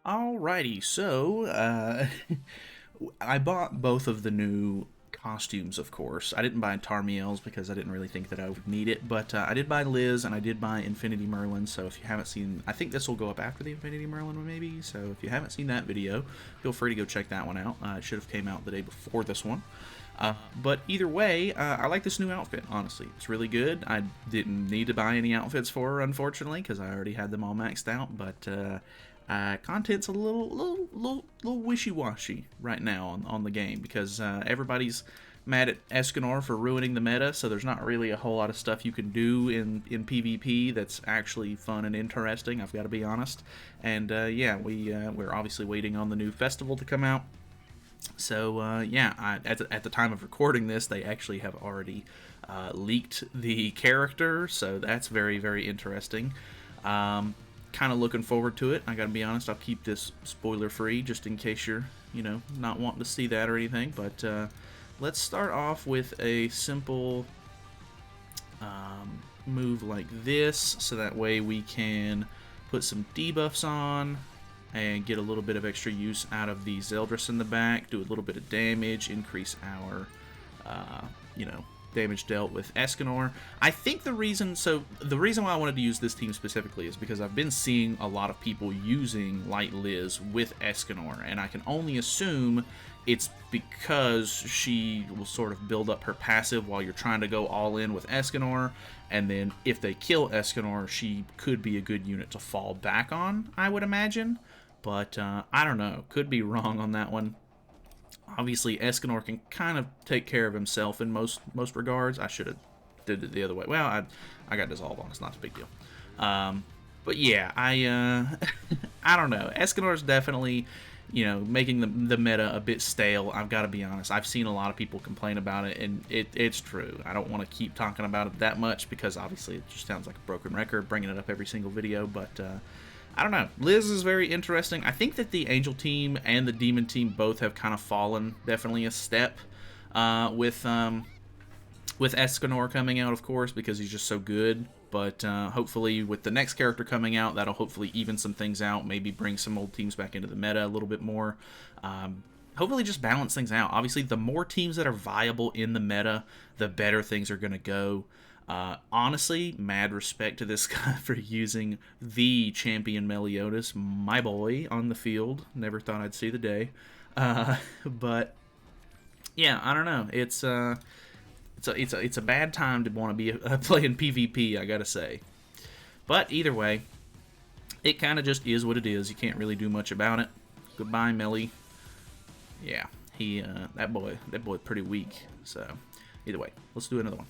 Alrighty, so I bought both of the new costumes, of course. I didn't buy Tarmiel's because I didn't really think that I would need it, but I did buy Liz and I did buy Infinity Merlin. So if you haven't seen, I think this will go up after the Infinity Merlin one, maybe. So if you haven't seen that video, feel free to go check that one out. It should have came out the day before this one. But either way, I like this new outfit, honestly. It's really good. I didn't need to buy any outfits for her, unfortunately, because I already had them all maxed out, but content's a little wishy-washy right now on the game, because everybody's mad at Escanor for ruining the meta, so there's not really a whole lot of stuff you can do in PvP that's actually fun and interesting, I've got to be honest. And yeah, we're obviously waiting on the new festival to come out. So yeah, at the time of recording this, they actually have already leaked the character, so that's very, very interesting. Kind of looking forward to it. I gotta be honest, I'll keep this spoiler free just in case you're, not wanting to see that or anything. But let's start off with a simple move like this, so that way we can put some debuffs on and get a little bit of extra use out of the Zeldris in the back, do a little bit of damage, increase our, damage dealt with Escanor. I think the reason why I wanted to use this team specifically is because I've been seeing a lot of people using Light Liz with Escanor, and I can only assume it's because she will sort of build up her passive while you're trying to go all in with Escanor, and then if they kill Escanor, she could be a good unit to fall back on, I would imagine. But I don't know. Could be wrong on that one. Obviously, Escanor can kind of take care of himself in most regards. I should have did it the other way. Well, I got Dissolve on. It's not a big deal. But yeah, I don't know. Escanor's definitely, making the meta a bit stale. I've got to be honest. I've seen a lot of people complain about it, and it's true. I don't want to keep talking about it that much because obviously it just sounds like a broken record, bringing it up every single video. But I don't know. Liz is very interesting. I think that the Angel team and the Demon team both have kind of fallen definitely a step with Escanor coming out, of course, because he's just so good. But hopefully with the next character coming out, that'll hopefully even some things out, maybe bring some old teams back into the meta a little bit more. Hopefully just balance things out. Obviously, the more teams that are viable in the meta, the better things are going to go. Honestly, mad respect to this guy for using the champion Meliodas, my boy, on the field. Never thought I'd see the day. But yeah, I don't know. It's a bad time to want to be playing PvP, I gotta say. But either way, it kind of just is what it is. You can't really do much about it. Goodbye, Melly. Yeah, that boy pretty weak. So either way, let's do another one.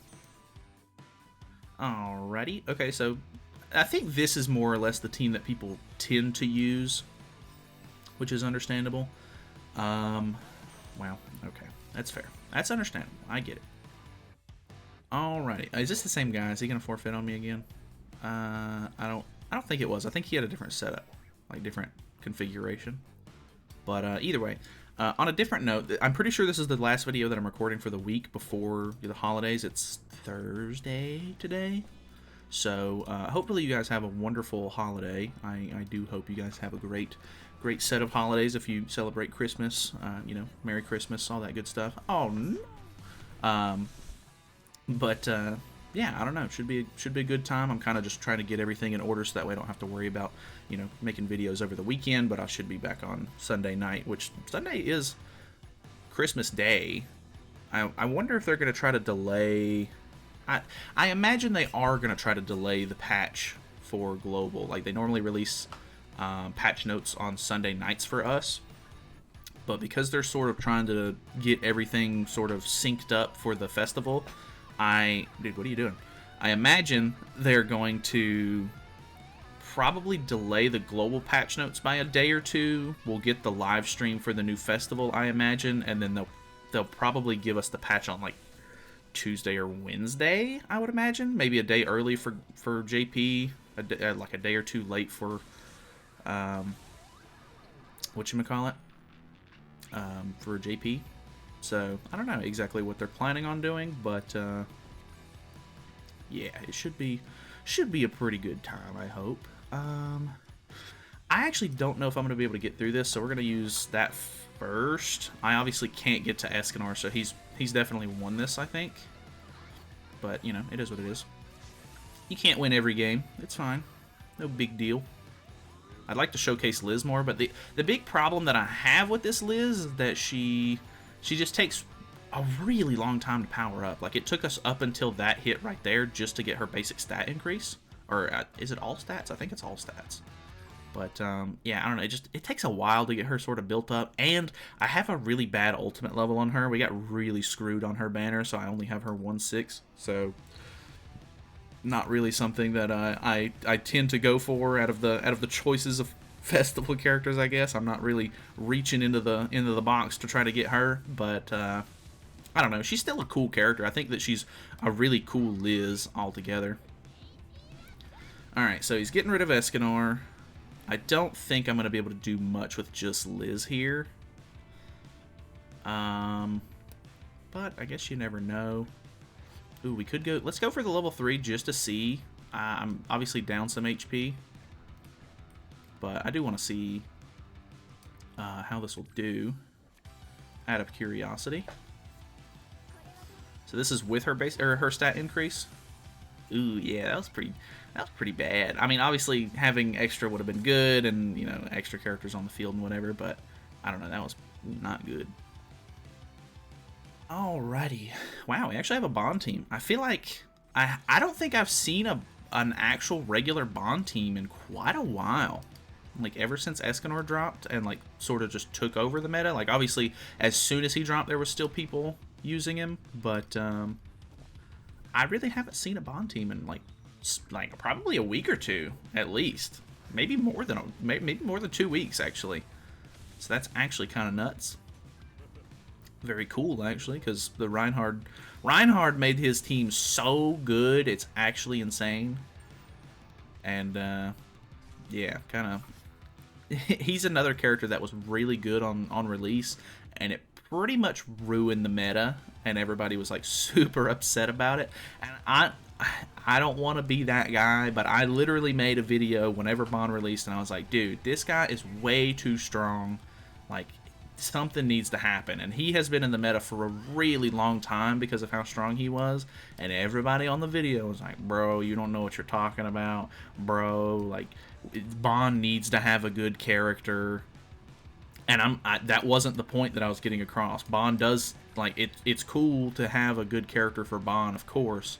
Alrighty, okay, so I think this is more or less the team that people tend to use, which is understandable. Well, okay, that's fair. That's understandable. I get it. Alrighty, is this the same guy? Is he gonna forfeit on me again? I don't think it was. I think he had a different setup, like different configuration. But either way, on a different note, I'm pretty sure this is the last video that I'm recording for the week before the holidays. It's Thursday today. So hopefully you guys have a wonderful holiday. I do hope you guys have a great set of holidays if you celebrate Christmas. Merry Christmas, all that good stuff. Oh, no. But yeah, I don't know. Should be a good time. I'm kind of just trying to get everything in order so that way I don't have to worry about making videos over the weekend. But I should be back on Sunday night, which Sunday is Christmas Day. I wonder if they're going to try to delay. I imagine they are going to try to delay the patch for global. Like they normally release patch notes on Sunday nights for us. But because they're sort of trying to get everything sort of synced up for the festival, dude, what are you doing? I imagine they're going to probably delay the global patch notes by a day or two. We'll get the live stream for the new festival, I imagine, and then they'll probably give us the patch on like Tuesday or Wednesday, I would imagine. Maybe a day early for JP, like a day or two late for whatchamacallit, for JP. So I don't know exactly what they're planning on doing, but yeah, it should be a pretty good time, I hope. I actually don't know if I'm going to be able to get through this, so we're going to use that first. I obviously can't get to Escanor, so he's definitely won this, I think. But, you know, it is what it is. You can't win every game. It's fine. No big deal. I'd like to showcase Liz more, but the big problem that I have with this Liz is that she just takes a really long time to power up. Like, it took us up until that hit right there just to get her basic stat increase. Or is it all stats? I think it's all stats. But, yeah, I don't know. It takes a while to get her sort of built up. And I have a really bad ultimate level on her. We got really screwed on her banner, so I only have her 1/6. So, not really something that I tend to go for out of the choices of festival characters, I guess. I'm not really reaching into the box to try to get her. But, I don't know. She's still a cool character. I think that she's a really cool Liz altogether. Alright, so he's getting rid of Escanor. I don't think I'm going to be able to do much with just Liz here. But I guess you never know. Ooh, we could go... Let's go for the level 3 just to see. I'm obviously down some HP. But I do want to see how this will do out of curiosity. So this is with her base or her stat increase. Ooh, yeah, that was pretty bad. I mean, obviously having extra would have been good, and you know, extra characters on the field and whatever. But I don't know, that was not good. Alrighty, wow, we actually have a Bond team. I feel like I don't think I've seen an actual regular Bond team in quite a while. Like ever since Escanor dropped and like sort of just took over the meta. Like obviously, as soon as he dropped, there were still people using him, but I really haven't seen a Bond team in like probably a week or two at least. Maybe more than maybe more than 2 weeks actually. So that's actually kind of nuts. Very cool actually, because the Reinhard made his team so good it's actually insane. And yeah, kind of. He's another character that was really good on release, and it pretty much ruined the meta, and everybody was like super upset about it. And I don't want to be that guy, but I literally made a video whenever Bond released, and I was like, dude, this guy is way too strong. Like, something needs to happen. And he has been in the meta for a really long time because of how strong he was, and everybody on the video was like, bro, you don't know what you're talking about, bro. Like, Bond needs to have a good character. And that wasn't the point that I was getting across. Bond does, like, it's cool to have a good character for Bond, of course,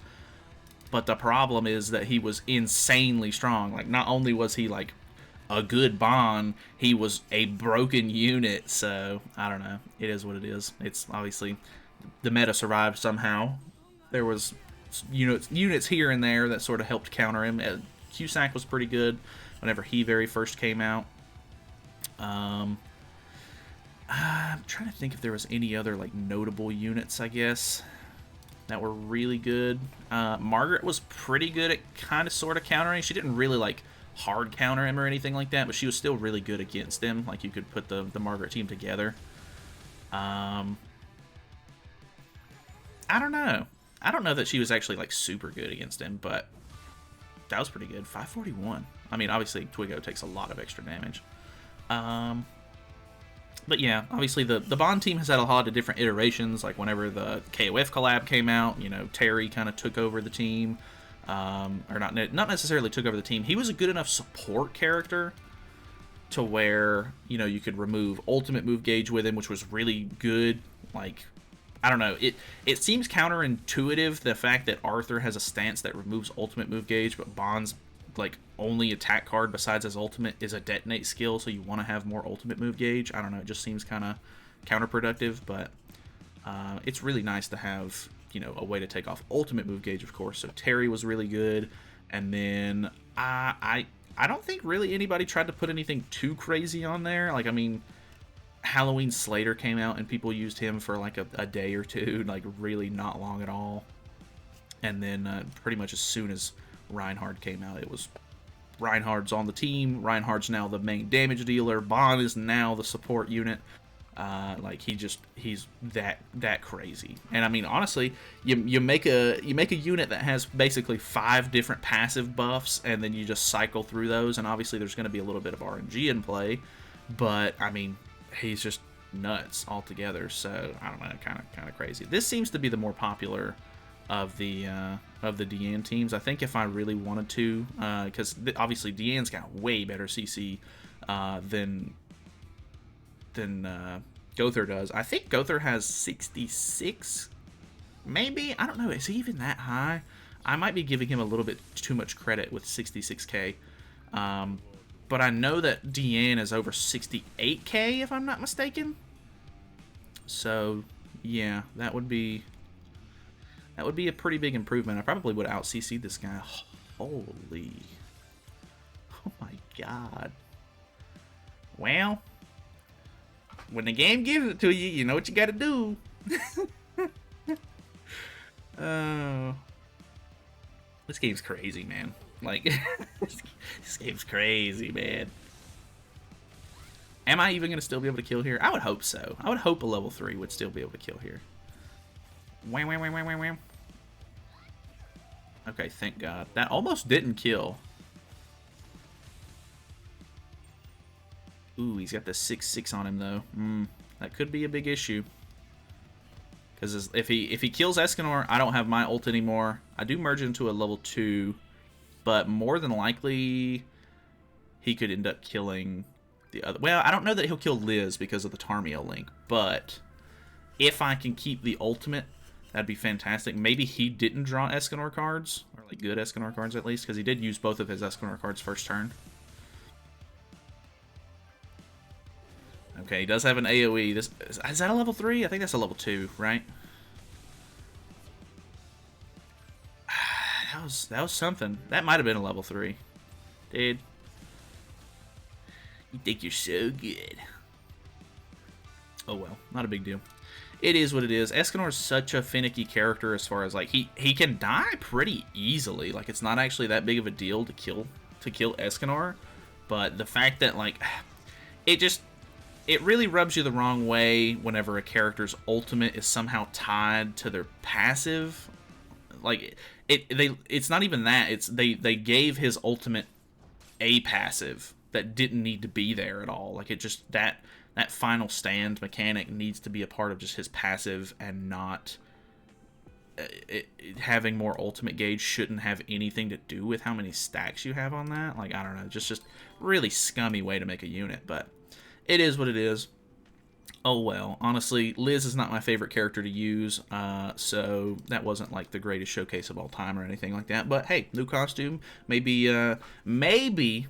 but the problem is that he was insanely strong. Like, not only was he like a good Bond, he was a broken unit. So I don't know, it is what it is. It's obviously the meta survived somehow. There was units here and there that sort of helped counter him. Cusack was pretty good whenever he very first came out. I'm trying to think if there was any other like notable units, I guess, that were really good. Margaret was pretty good at kind of sort of countering. She didn't really like hard counter him or anything like that, but she was still really good against him. Like, you could put the Margaret team together. I don't know. I don't know that she was actually like super good against him, but that was pretty good. 541. I mean, obviously Twigo takes a lot of extra damage. But yeah, obviously the Bond team has had a lot of different iterations. Like whenever the KOF collab came out, you know, Terry kind of took over the team. Or not necessarily took over the team. He was a good enough support character to where, you know, you could remove ultimate move gauge with him, which was really good. Like, I don't know, it seems counterintuitive, the fact that Arthur has a stance that removes ultimate move gauge, but Bond's like only attack card besides his ultimate is a detonate skill, so you want to have more ultimate move gauge. I don't know, it just seems kind of counterproductive, but it's really nice to have, you know, a way to take off ultimate move gauge, of course. So Terry was really good, and then I don't think really anybody tried to put anything too crazy on there. Like, I mean, Halloween Slater came out and people used him for like a day or two, like really not long at all. And then pretty much as soon as Reinhard came out, it was Reinhard's on the team. Reinhard's now the main damage dealer. Bond is now the support unit. Like he's that crazy. And I mean, honestly, you make a unit that has basically 5 different passive buffs, and then you just cycle through those. And obviously, there's going to be a little bit of RNG in play, but I mean, he's just nuts altogether. So I don't know, kind of crazy. This seems to be the more popular of the Diane teams. I think if I really wanted to, because obviously Diane's got way better CC than Gother does. I think Gother has 66, maybe? I don't know. Is he even that high? I might be giving him a little bit too much credit with 66k. But I know that Diane is over 68k, if I'm not mistaken. So, yeah, that would be a pretty big improvement. I probably would out CC'd this guy. Holy. Oh my god. Well, when the game gives it to you, you know what you gotta do. Oh. This game's crazy, man. Like, this game's crazy, man. Am I even gonna still be able to kill here? I would hope so. I would hope a level 3 would still be able to kill here. Wham, wham, wham, wham, wham, wham. Okay, thank God. That almost didn't kill. Ooh, he's got the 6/6 on him though. That could be a big issue. Because if he kills Escanor, I don't have my ult anymore. I do merge into a level 2, but more than likely he could end up killing the other. Well, I don't know that he'll kill Liz because of the Tarmiel link, but if I can keep the ultimate, that'd be fantastic. Maybe he didn't draw Escanor cards, or like good Escanor cards at least, because he did use both of his Escanor cards first turn. Okay, he does have an AoE. This is that a level 3? I think that's a level 2, right? That was something. That might have been a level 3. Dude. You think you're so good. Oh well, not a big deal. It is what it is. Escanor is such a finicky character as far as like he can die pretty easily. Like it's not actually that big of a deal to kill Escanor, but the fact that like it really rubs you the wrong way whenever a character's ultimate is somehow tied to their passive. Like it's not even that. It's they gave his ultimate a passive that didn't need to be there at all. Like it just that final stand mechanic needs to be a part of just his passive, and not having more ultimate gauge shouldn't have anything to do with how many stacks you have on that. Like I don't know, just really scummy way to make a unit, but it is what it is. Oh well. Honestly, Liz is not my favorite character to use, so that wasn't like the greatest showcase of all time or anything like that. But hey, new costume. Maybe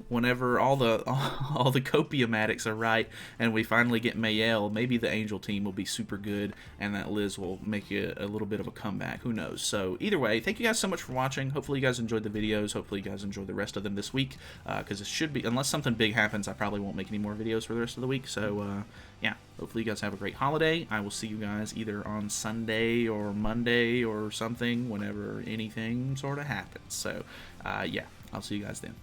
whenever all the copiomatics are right and we finally get Mayel, maybe the Angel team will be super good and that Liz will make a little bit of a comeback. Who knows? So either way, thank you guys so much for watching. Hopefully you guys enjoyed the videos. Hopefully you guys enjoyed the rest of them this week, because it should be, unless something big happens, I probably won't make any more videos for the rest of the week. So yeah, hopefully you guys have a great holiday. I will see you guys either on Sunday or Monday or something, whenever anything sort of happens. So yeah, I'll see you guys then.